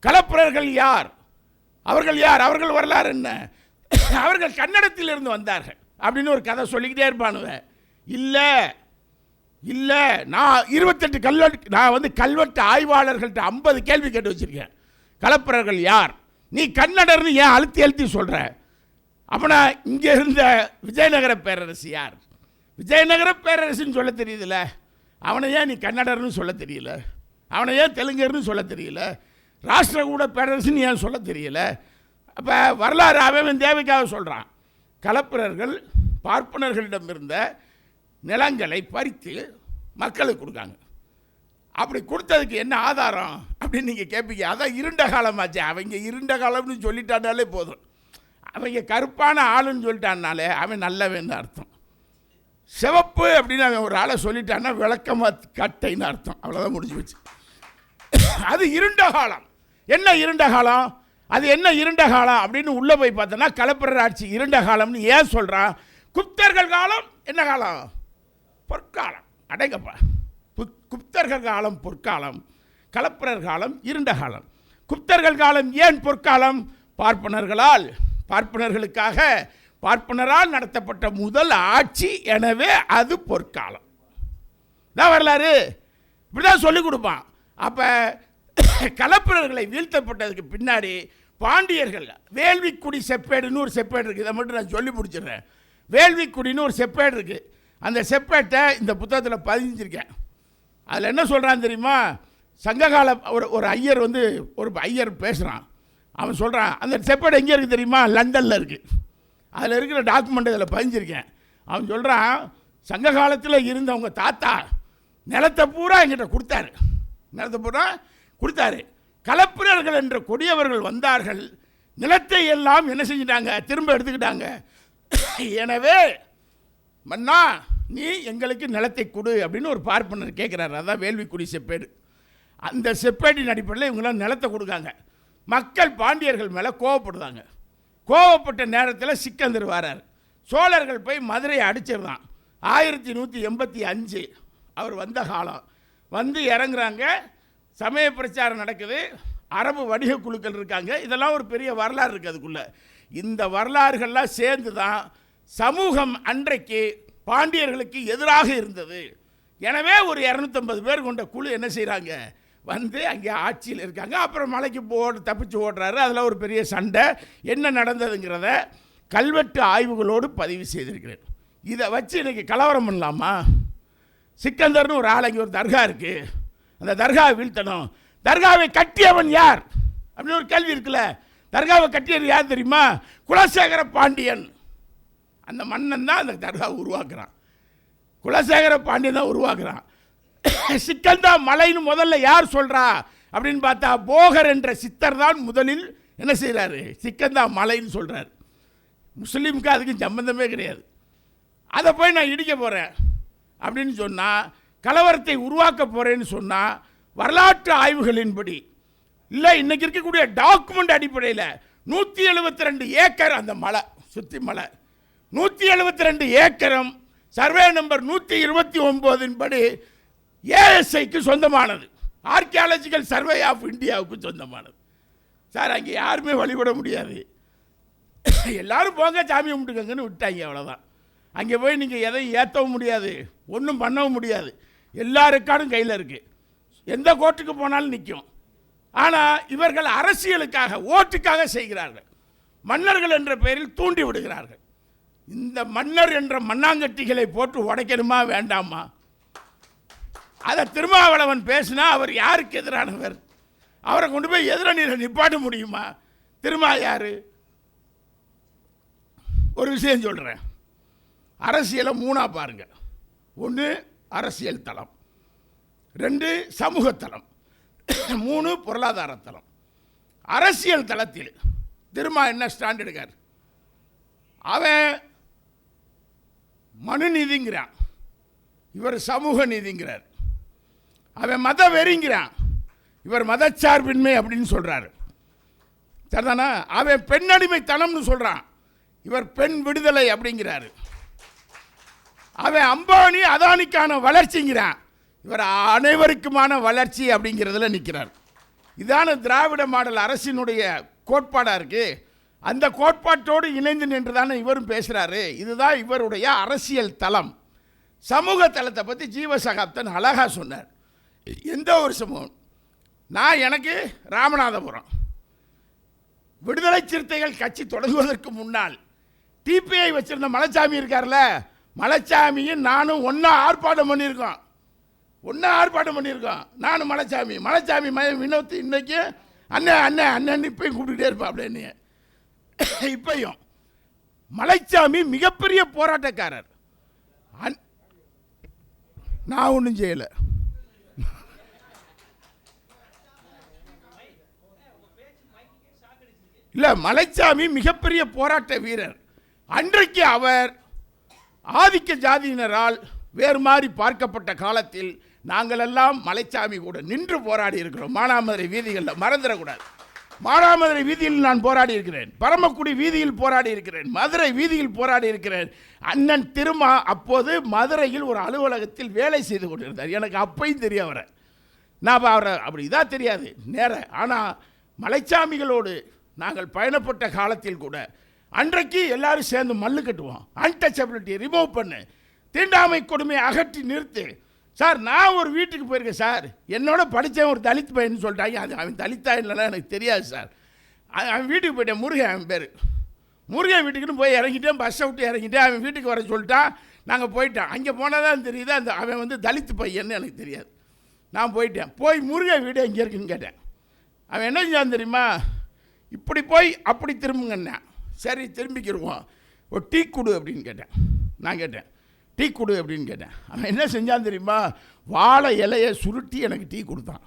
களப்பிரர்கள் யார், அவர்கள் யார், அவர்கள் வரலாறு என்ன, அவர்கள் கன்னடத்திலிருந்து வந்தார்கள் அப்படின்னு ஒரு கதை சொல்லிக்கிட்டே இருப்பானுவ. இல்லை இல்லை, நான் 28 கல்வெட்டு, நான் வந்து கல்வெட்டு ஆய்வாளர்கள்ட்ட 50 கேள்வி கேட்டு வச்சுருக்கேன். களப்பிரர்கள் யார், நீ கன்னடர்னு ஏன் அழுத்தி சொல்கிற? அப்போனா இங்கே இருந்த விஜயநகர பேரரசு யார், விஜயநகர பேரரசுன்னு சொல்ல தெரியுதுல்ல, அவனை ஏன் நீ கன்னடர்னு சொல்ல தெரியல, அவனை ஏன் தெலுங்கர்னு சொல்ல தெரியல, ராஷ்டிரகூட பேரரசுன்னு ஏன் சொல்ல தெரியல? அப்போ வரலாறு அவன் தேவைக்காக சொல்கிறான். களப்பிரர்கள் பார்ப்பனர்களிடம் இருந்த நிலங்களை பறித்து மக்களுக்கு கொடுக்காங்க. அப்படி கொடுத்ததுக்கு என்ன ஆதாரம் அப்படின்னு நீங்கள் கேட்பீங்க. அதான் இருண்ட காலமாச்சு. அவங்க இருண்ட காலம்னு சொல்லிட்டானாலே போதும், அவங்க கருப்பான ஆளுன்னு சொல்லிட்டானாலே அவன் நல்லவன்னு அர்த்தம். சிவப்பு அப்படின்னு அவன் ஒரு ஆளை சொல்லிட்டான்னா விளக்கமாக கட்டைன்னு அர்த்தம். அவ்வளோதான் முடிஞ்சு போச்சு. அது இருண்ட காலம். என்ன இருண்ட காலம், அது என்ன இருண்ட காலம் அப்படின்னு உள்ளே போய் பார்த்தோன்னா களப்பிரர் ஆட்சி இருண்ட காலம்னு ஏன் சொல்கிறான்? குப்தர்கள் காலம் என்ன காலம், பொற்காலம். அடைங்கப்பா, குப்தர்கள் காலம் பொற்காலம், களப்பிரர் காலம் இருண்ட காலம். குப்தர்கள் காலம் ஏன் பொற்காலம்? பார்ப்பனர்களுக்காக பார்ப்பனரால் நடத்தப்பட்ட முதல் ஆட்சி, எனவே அது பொற்காலம். தான் வரலாறு, இப்படிதான் சொல்லிக் கொடுப்பான். அப்போ களப்பிரர்களை வீழ்த்தப்பட்டதுக்கு பின்னாடி பாண்டியர்கள் வேள்விக்குடி செப்பேடுன்னு ஒரு செப்பேடு இருக்குது. இதை மட்டும் நான் சொல்லி முடிச்சிடுறேன். வேள்விக்குடின்னு ஒரு செப்பேடு இருக்குது. அந்த செப்பேட்டை இந்த புத்தகத்தில் பதிஞ்சிருக்கேன். அதில் என்ன சொல்கிறான் தெரியுமா? சங்ககால ஒரு ஐயர் வந்து ஒரு ஐயர் பேசுகிறான். அவன் சொல்கிறான், அந்த செப்பேடு எங்கே இருக்குது தெரியுமா? லண்டனில் இருக்குது. அதில் இருக்கிற டாக்குமெண்ட் இதில் பதிஞ்சிருக்கேன். அவன் சொல்கிறான், சங்க காலத்தில் இருந்தவங்க தாத்தா நிலத்தை பூரா என்கிட்ட கொடுத்தாரு, நிலத்தை பூரா கொடுத்தாரு. களப்பிரர்கள் என்ற கொடியவர்கள் வந்தார்கள், நிலத்தை எல்லாம் என்ன செஞ்சிட்டாங்க, திரும்ப எடுத்துக்கிட்டாங்க. எனவே மன்னா நீ எங்களுக்கு நிலத்தை கொடு அப்படின்னு ஒரு பார்ப்பனர் கேட்குறாரு. அதான் வேள்விக்குடி செப்பேடு. அந்த செப்பேடின் அடிப்படையில் இவங்களாம் நிலத்தை கொடுக்காங்க. மக்கள் பாண்டியர்கள் மேலே கோவப்படுதாங்க. கோவப்பட்ட நேரத்தில் சிக்கந்தர் வரார். சோழர்கள் போய் மதுரையை அடிச்சிருந்தான். 1185 அவர் வந்த காலம். வந்து இறங்குறாங்க, சமய பிரச்சாரம் நடக்குது, அரபு வணிக குழுக்கள் இருக்காங்க. இதெல்லாம் ஒரு பெரிய வரலாறு இருக்குது அதுக்குள்ளே. இந்த வரலாறுகள்லாம் சேர்ந்து தான் சமூகம் அன்றைக்கு பாண்டியர்களுக்கு எதிராக இருந்தது. எனவே ஒரு 250 பேர் கொண்ட குழு என்ன செய்கிறாங்க, வந்து அங்கே ஆட்சியில் இருக்காங்க. அப்புறம் மலைக்கு தப்பிச்சு ஓடுறாரு. அதில் ஒரு பெரிய சண்டை என்ன நடந்ததுங்கிறத கல்வெட்டு ஆய்வுகளோடு பதிவு செய்திருக்கிறேன். இதை வச்சு இன்றைக்கி கலவரம் பண்ணலாமா? சிக்கந்தர்னு ஒரு ஆள், அங்கே ஒரு தர்கா இருக்குது, அந்த தர்காவை வீழ்த்தணும். தர்காவை கட்டியவன் யார் அப்படின்னு ஒரு கேள்வி இருக்குல்ல. தர்காவை கட்டியது யார் தெரியுமா? குலசேகர பாண்டியன். அந்த மன்னன் தான் அந்த தர்காவை உருவாக்குறான். குலசேகர பாண்டியன் தான் உருவாக்குறான். சிக்கந்தா மலைன்னு முதல்ல யார் சொல்கிறா அப்படின்னு பார்த்தா போகர் என்ற சித்தர் தான் முதலில் என்ன செய்கிறாரு, சிக்கந்தா மலைன்னு சொல்கிறார். முஸ்லீமுக்கு அதுக்கு சம்பந்தமே கிடையாது. அதை போய் நான் இடிக்க போகிறேன் அப்படின்னு சொன்னால், கலவரத்தை உருவாக்க போகிறேன்னு சொன்னால், வரலாற்று ஆய்வுகளின்படி இல்லை, இன்றைக்கி இருக்கக்கூடிய டாக்குமெண்ட் அடிப்படையில் 172 ஏக்கர் அந்த மலை, சுற்றி மலை 172 ஏக்கரும் சர்வே நம்பர் 129 படி ஏஎஸ்ஐக்கு சொந்தமானது, ஆர்கியாலஜிக்கல் சர்வே ஆஃப் இந்தியாவுக்கு சொந்தமானது. சார் அங்கே யாருமே வழிபட முடியாது, எல்லாரும் போங்க சாமி கும்பிட்டுக்கங்கன்னு விட்டாங்க, அவ்வளோதான். அங்கே போய் நீங்கள் எதையும் ஏற்றவும் முடியாது, ஒன்றும் பண்ணவும் முடியாது. எல்லா ரெக்கார்டும் கையில் இருக்குது, எந்த கோர்ட்டுக்கு போனாலும் நிற்கும். ஆனால் இவர்கள் அரசியலுக்காக ஓட்டுக்காக செய்கிறார்கள். மன்னர்கள் என்ற பெயரில் தூண்டி விடுகிறார்கள். இந்த மன்னர் என்ற மண்ணாங்கட்டிகளை போட்டு உடைக்கணுமா வேண்டாமா? அதை திருமாவளவன் பேசினா அவர் யாருக்கு எதிரானவர்? அவரை கொண்டு போய் எதிரணியில் நிப்பாட்ட முடியுமா? திருமா யாரு? ஒரு விஷயம் சொல்கிறேன், அரசியலை மூணாக பாருங்க. ஒன்று அரசியல் தளம், 2 சமூகத்தளம், 3 பொருளாதார தளம். அரசியல் தளத்தில் திரும்ப என்ன ஸ்டாண்ட் எடுக்கார்? அவன் மனு நீதிங்கிறான், இவர் சமூக நீதிங்கிறார். அவன் மத வெறிங்கிறான், இவர் மதச்சார்பின்மை அப்படின்னு சொல்றாரு. சரிதானா? அவன் பெண்ணடிமைத்தனம்னு சொல்றான், இவர் பெண் விடுதலை அப்படிங்கிறாரு. அவன் அம்பானி அதானிக்கான வளர்ச்சிங்கிறான், இவர் அனைவருக்குமான வளர்ச்சி அப்படிங்கிறதுல நிற்கிறார். இதான திராவிட மாடல் அரசினுடைய கோட்பாடாக இருக்கு. அந்த கோட்பாட்டோடு இணைந்து நின்று தானே இவரும் பேசுகிறாரு. இதுதான் இவருடைய அரசியல் தளம். சமூக தளத்தை பற்றி ஜீவசகாப்தன் அழகாக சொன்னார். எந்த ஒரு சமூகம், எனக்கு ராமநாதபுரம் விடுதலை சிறுத்தைகள் கட்சி தொடங்குவதற்கு முன்னால் டிபிஐ வச்சிருந்த மலைச்சாமி இருக்கார்ல, மலைச்சாமியும் நானும் ஒன்றா ஆர்ப்பாட்டம் பண்ணியிருக்கோம். நானும் மலைச்சாமி வினோத் இன்னைக்கு அண்ணன் அண்ணன் அண்ணன் இப்பயும் கூப்பிட்டுக்கிட்டே இருப்பா அப்படின்னு. இப்பையும் மலைச்சாமி மிகப்பெரிய போராட்டக்காரர். நான் ஒன்றும் செய்யலை. இல்லை, மலைச்சாமி மிகப்பெரிய போராட்ட வீரர். அன்றைக்கு அவர் ஆதிக்க ஜாதியினரால் வேறு மாதிரி பார்க்கப்பட்ட காலத்தில் நாங்கள் எல்லாம் மலைச்சாமி கூட நின்று போராடி இருக்கிறோம். மானாமதுரை வீதிகளில் மறந்துடக்கூடாது. மானாமதுரை வீதியில் நான் போராடி இருக்கிறேன், பரமக்குடி வீதியில் போராடி இருக்கிறேன், மதுரை வீதியில் போராடி இருக்கிறேன். அண்ணன் திருமா அப்போது மதுரையில் ஒரு அலுவலகத்தில் வேலை செய்து கொண்டிருந்தார். எனக்கு அப்பையும் தெரிய அவரை, நான் அவரை அப்படி இதாக தெரியாது நேர. ஆனால் மலைச்சாமிகளோடு நாங்கள் பயணப்பட்ட காலத்தில் கூட அன்றைக்கு எல்லாரும் சேர்ந்து மல்லு கட்டுவோம். அன்டச்சபிலிட்டி ரிமூவ் பண்ணு, தீண்டாமை கொடுமையை அகற்றி நிறுத்து. சார், நான் ஒரு வீட்டுக்கு போயிருக்கேன் சார், என்னோட படித்தவன் ஒரு தலித் பையன்னு சொல்லிட்டாங்க. அது அவன் தலித்தா இல்லைன்னா எனக்கு தெரியாது சார். அவன் வீட்டுக்கு போயிட்டேன், முருகன் அவன் பேர். முருகன் வீட்டுக்குன்னு போய் இறங்கிட்டேன், பஸ்ஸை விட்டு இறங்கிட்டேன். அவன் வீட்டுக்கு வர சொல்லிட்டான், நாங்கள் போயிட்டோம். அங்கே போனால் தான் தெரியுது அந்த அவன் தலித் பையன்னு எனக்கு தெரியாது. நான் போயிட்டேன். போய் முருகன் வீடு எங்கே இருக்குன்னு கேட்டேன். அவன் என்ன செஞ்சான் தெரியுமா? இப்படி போய் அப்படி திரும்புங்கண்ணா. சரி திரும்பிக்கிடுவோம், ஒரு டீ கொடு அப்படின்னு கேட்டேன். நான் கேட்டேன், டீ கொடு அப்படின்னு கேட்டேன். அவன் என்ன செஞ்சான் தெரியுமா? வாழை இலையை சுருட்டி எனக்கு டீ கொடுத்தான்.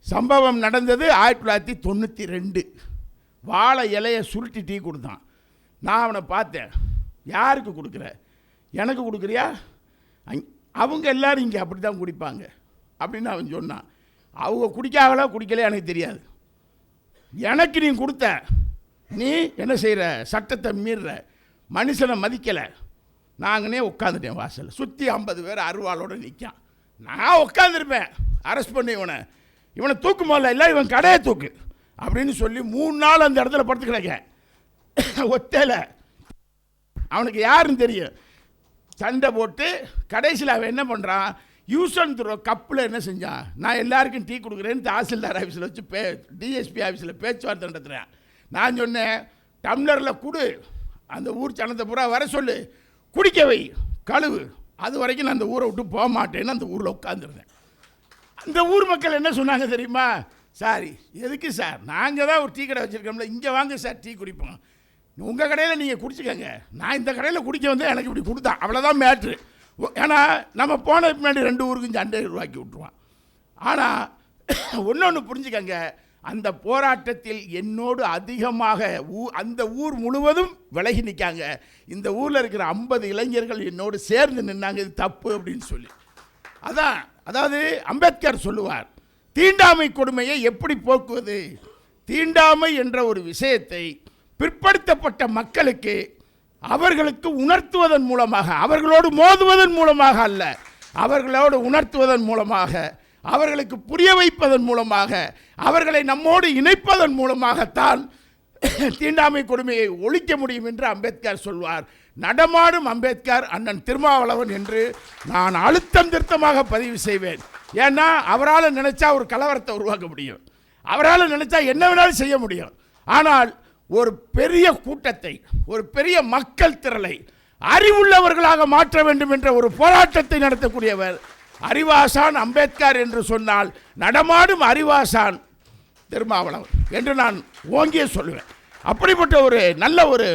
சம்பவம் நடந்தது 1992. வாழை இலையை சுருட்டி டீ கொடுத்தான். நான் அவனை பார்த்தேன், யாருக்கு கொடுக்குற? எனக்கு கொடுக்குறியா? அவங்க எல்லோரும் இங்கே அப்படி தான் குடிப்பாங்க அப்படின்னு அவன் சொன்னான். அவங்க குடிக்காங்களா குடிக்கல எனக்கு தெரியாது. எனக்கு நீ கொடுத்த, நீ என்ன செய்கிற? சட்டத்தை மீறுற, மனுஷனை மதிக்கலை. நாங்கனே உட்காந்துட்டேன் வாசல், சுற்றி 50 பேர் அருவாளோடு நிற்கான். நான் உட்காந்துருப்பேன், அரெஸ்ட் பண்ணி இவனை தூக்கு போல இல்லை, இவன் கடையை தூக்கு அப்படின்னு சொல்லி 3 நாள் அந்த இடத்துல படுத்து கிடக்க ஒத்தையில. அவனுக்கு யாருன்னு தெரியும். சண்டை போட்டு கடைசியில் அவன் என்ன பண்ணுறான்? யூஸ் அண்ட் த்ரோ கப்பில் என்ன செஞ்சான்? நான் எல்லாருக்கும் டீ கொடுக்குறேன்னு தாசில்தார் ஆஃபீஸில் வச்சு டிஎஸ்பி ஆஃபீஸில் பேச்சுவார்த்தை நடத்துகிறேன். நான் சொன்னேன், டம்ளரில் கொடு, அந்த ஊர் சனத்தை பூரா வர சொல்லு, குடிக்க வை, கழுவு, அது வரைக்கும் நான் அந்த ஊரை விட்டு போக மாட்டேன்னு அந்த ஊரில் உட்காந்துருந்தேன். அந்த ஊர் மக்கள் என்ன சொன்னாங்க தெரியுமா? சாரி, எதுக்கு சார், நாங்கள் தான் ஒரு டீ கடை வச்சுருக்கோம்ல, இங்கே வாங்க சார் டீ குடிப்போம், உங்கள் கடையில் நீங்கள் குடிச்சிக்கங்க, நான் இந்த கடையில் குடிக்க வந்து எனக்கு இப்படி கொடுத்தான், அவ்வளோதான் மேட்ரு. ஏன்னா நம்ம போனதுக்கு முன்னாடி 2 ஊருக்கும் சண்டை உருவாக்கி விட்ருவான். ஆனால் ஒன்று புரிஞ்சுக்கங்க, அந்த போராட்டத்தில் என்னோடு அதிகமாக அந்த ஊர் முழுவதும் விலகி நிற்காங்க. இந்த ஊரில் இருக்கிற 50 இளைஞர்கள் என்னோடு சேர்ந்து நின்னாங்க, இது தப்பு அப்படின்னு சொல்லி. அதாவது அம்பேத்கர் சொல்லுவார், தீண்டாமை கொடுமையை எப்படி போக்குவது? தீண்டாமை என்ற ஒரு விஷயத்தை பிற்படுத்தப்பட்ட மக்களுக்கு அவர்களுக்கு உணர்த்துவதன் மூலமாக, அவர்களோடு மோதுவதன் மூலமாக அல்ல, அவர்களோடு உணர்த்துவதன் மூலமாக, அவர்களுக்கு புரிய வைப்பதன் மூலமாக, அவர்களை நம்மோடு இணைப்பதன் மூலமாகத்தான் தீண்டாமை கொடுமையை ஒழிக்க முடியும் என்று அம்பேத்கர் சொல்வார். நடமாடும் அம்பேத்கர் அண்ணன் திருமாவளவன் என்று நான் அழுத்தம் திருத்தமாக பதிவு செய்வேன். ஏன்னா அவரால் நினைச்சா ஒரு கலவரத்தை உருவாக்க முடியும், அவரால் நினைச்சா என்ன வேணாலும் செய்ய முடியும். ஆனால் ஒரு பெரிய கூட்டத்தை, ஒரு பெரிய மக்கள் திரளை அறிவுள்ளவர்களாக மாற்ற வேண்டும் என்ற ஒரு போராட்டத்தை நடத்தக்கூடியவர் அறிவாசான் அம்பேத்கர் என்று சொன்னால் நடமாடும் அறிவாசான் திருமாவளவன் என்று நான் ஓங்கியே சொல்லுவேன். அப்படிப்பட்ட ஒரு நல்ல ஒரு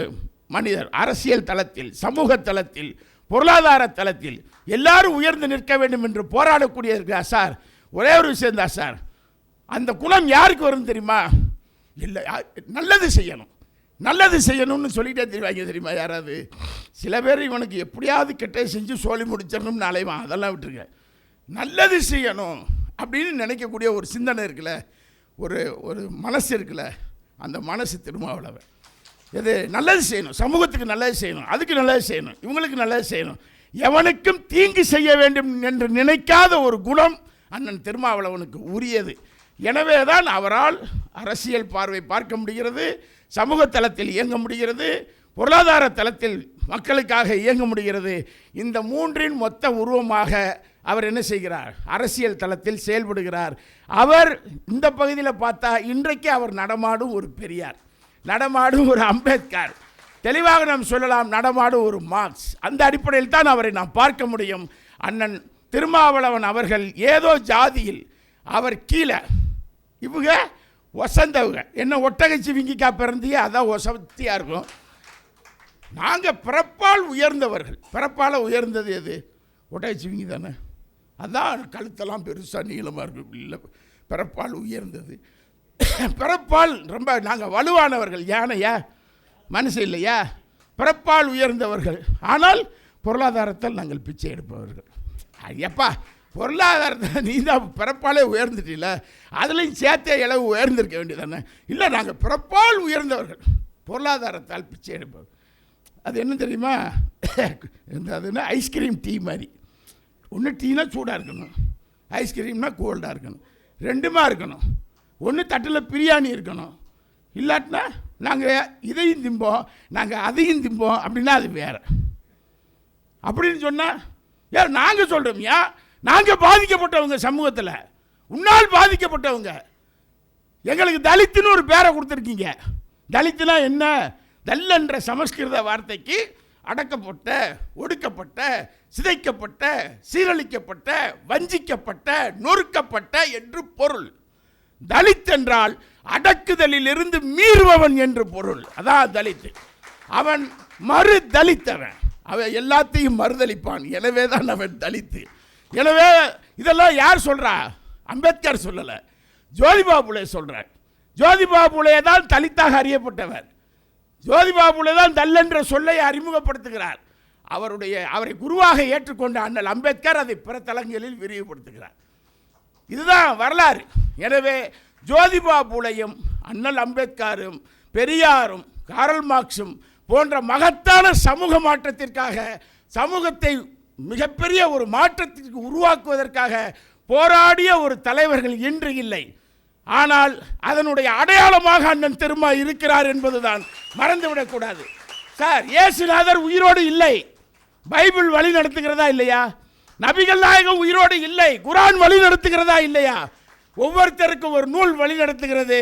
மனிதர் அரசியல் தளத்தில், சமூக தளத்தில், பொருளாதார தளத்தில் எல்லாரும் உயர்ந்து நிற்க வேண்டும் என்று போராடக்கூடிய இருக்கிறார் சார். ஒரே ஒரு விஷயம் தான் சார், அந்த குணம் யாருக்கு வரும் தெரியுமா? இல்லை, நல்லது செய்யணும் நல்லது செய்யணும்னு சொல்லிட்டே தெரிவாங்க தெரியுமா? யாராவது சில பேர் இவனுக்கு எப்படியாவது கெட்டது செஞ்சு சொல்லி முடிச்சிடணும்னு அலைவான். அதெல்லாம் விட்டுருங்க. நல்லது செய்யணும் அப்படின்னு நினைக்கக்கூடிய ஒரு சிந்தனை இருக்குல்ல, ஒரு மனசு இருக்குல்ல, அந்த மனசு திருமாவளவன். எது நல்லது செய்யணும், சமூகத்துக்கு நல்லது செய்யணும், அதுக்கு நல்லது செய்யணும், இவங்களுக்கு நல்லது செய்யணும், எவனுக்கும் தீங்கு செய்ய வேண்டும் என்று நினைக்காத ஒரு குணம் அண்ணன் திருமாவளவனுக்கு உரியது. எனவே தான் அவரால் அரசியல் பார்வை பார்க்க முடிகிறது, சமூக தளத்தில் இயங்க முடிகிறது, பொருளாதார தளத்தில் மக்களுக்காக இயங்க முடிகிறது. இந்த மூன்றின் மொத்த உருவமாக அவர் என்ன செய்கிறார்? அரசியல் தளத்தில் செயல்படுகிறார். அவர் இந்த பகுதியில் பார்த்தா இன்றைக்கு அவர் நடமாடும் ஒரு பெரியார், நடமாடும் ஒரு அம்பேத்கர், தெளிவாக நாம் சொல்லலாம் நடமாடும் ஒரு மார்க்ஸ். அந்த அடிப்படையில் தான் அவரை நாம் பார்க்க முடியும். அண்ணன் திருமாவளவன் அவர்கள் ஏதோ ஜாதியில் அவர் கீழே, இவங்க வசந்தவங்க, என்ன ஒட்டகச்சிவிங்கிக்கா பிறந்தியே அதான் வசத்தியாக இருக்கும். நாங்கள் பிறப்பால் உயர்ந்தவர்கள். பிறப்பால் உயர்ந்தது எது? ஒட்டகச்சிவிங்கி தானே. அதான் கழுத்தெல்லாம் பெருசாக நீளமாக இருக்கும். இல்லை, பிறப்பால் உயர்ந்தது. பிறப்பால் ரொம்ப நாங்கள் வலுவானவர்கள். யானையா மனுஷன் இல்லையா? பிறப்பால் உயர்ந்தவர்கள். ஆனால் பொருளாதாரத்தில் நாங்கள் பிச்சை எடுப்பவர்கள். எப்பா பொருளாதாரத்தை நீ தான் பிறப்பாலே உயர்ந்துட்டீல, அதுலேயும் சேர்த்தே இளவு உயர்ந்திருக்க வேண்டியதானே? இல்லை, நாங்கள் பிறப்பால் உயர்ந்தவர்கள், பொருளாதாரத்தால் பிச்சை எடுப்பவர்கள். அது என்ன தெரியுமா? அதுன்னா ஐஸ்கிரீம் டீ மாதிரி. ஒன்று டீனா சூடாக இருக்கணும், ஐஸ்கிரீம்னா கோல்டாக இருக்கணும், ரெண்டுமா இருக்கணும். ஒன்று தட்டில் பிரியாணி இருக்கணும், இல்லாட்டினா நாங்கள் இதையும் திம்போம் நாங்கள் அதையும் திம்போம் அப்படின்னா அது வேறு. அப்படின்னு சொன்னால் யார்? நாங்கள் சொல்கிறோம்யா, நாங்கள் பாதிக்கப்பட்டவங்க, சமூகத்தில் உன்னால் பாதிக்கப்பட்டவங்க. எங்களுக்கு தலித்துன்னு ஒரு பேரை கொடுத்துருக்கீங்க. தலித்துனா என்ன? தல் என்ற சமஸ்கிருத வார்த்தைக்கு அடக்கப்பட்ட, ஒடுக்கப்பட்ட, சிதைக்கப்பட்ட, சீரழிக்கப்பட்ட, வஞ்சிக்கப்பட்ட, நொறுக்கப்பட்ட என்று பொருள். தலித் என்றால் அடக்குதலில் இருந்து மீறுபவன் என்று பொருள். அதான் தலித். அவன் மறு தலித்தவன், அவன் எல்லாத்தையும் மறுதளிப்பான். எனவே தான் அவன் தலித்து. எனவே இதெல்லாம் யார் சொல்றா? அம்பேத்கர் சொல்லலை, ஜோதிபா புலே சொல்றார். ஜோதிபா புலே தான் தலித்தாக அறியப்பட்டவர். ஜோதிபா புலே தான் தல் என்ற சொல்லை அறிமுகப்படுத்துகிறார். அவரை குருவாக ஏற்றுக்கொண்ட அண்ணல் அம்பேத்கர் அதை பிற தளங்களில் விரிவுபடுத்துகிறார். இதுதான் வரலாறு. எனவே ஜோதிபா புலேயும் அண்ணல் அம்பேத்கரும் பெரியாரும் காரல் மார்க்ஸும் போன்ற மகத்தான சமூக மாற்றத்திற்காக, சமூகத்தை மிகப்பெரிய ஒரு மாற்றத்திற்கு உருவாக்குவதற்காக போராடிய ஒரு தலைவர்கள் இன்று இல்லை. ஆனால் அதனுடைய அடையாளமாக அண்ணன் திருமா இருக்கிறார் என்பதுதான் மறந்துவிடக்கூடாது. சார், இயேசுநாதர் உயிரோடு இல்லை, பைபிள் வழி நடத்துகிறதா இல்லையா? நபிகள் நாயகம் உயிரோடு இல்லை, குர்ஆன் வழி நடத்துகிறதா இல்லையா? ஒவ்வொருத்தருக்கும் ஒரு நூல் வழி நடத்துகிறது.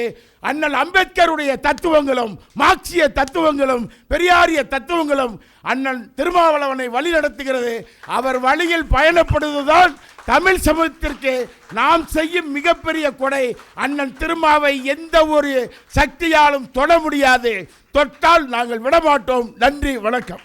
அண்ணல் அம்பேத்கருடைய தத்துவங்களும் மார்க்சிய தத்துவங்களும் பெரியாரிய தத்துவங்களும் அண்ணன் திருமாவளவனை வழி நடத்துகிறது. அவர் வழியில் பயணப்படுவதுதான் தமிழ் சமூகத்திற்கு நாம் செய்யும் மிகப்பெரிய கொடை. அண்ணன் திருமாவை எந்த ஒரு சக்தியாலும் தொட முடியாது, தொட்டால் நாங்கள் விடமாட்டோம். நன்றி, வணக்கம்.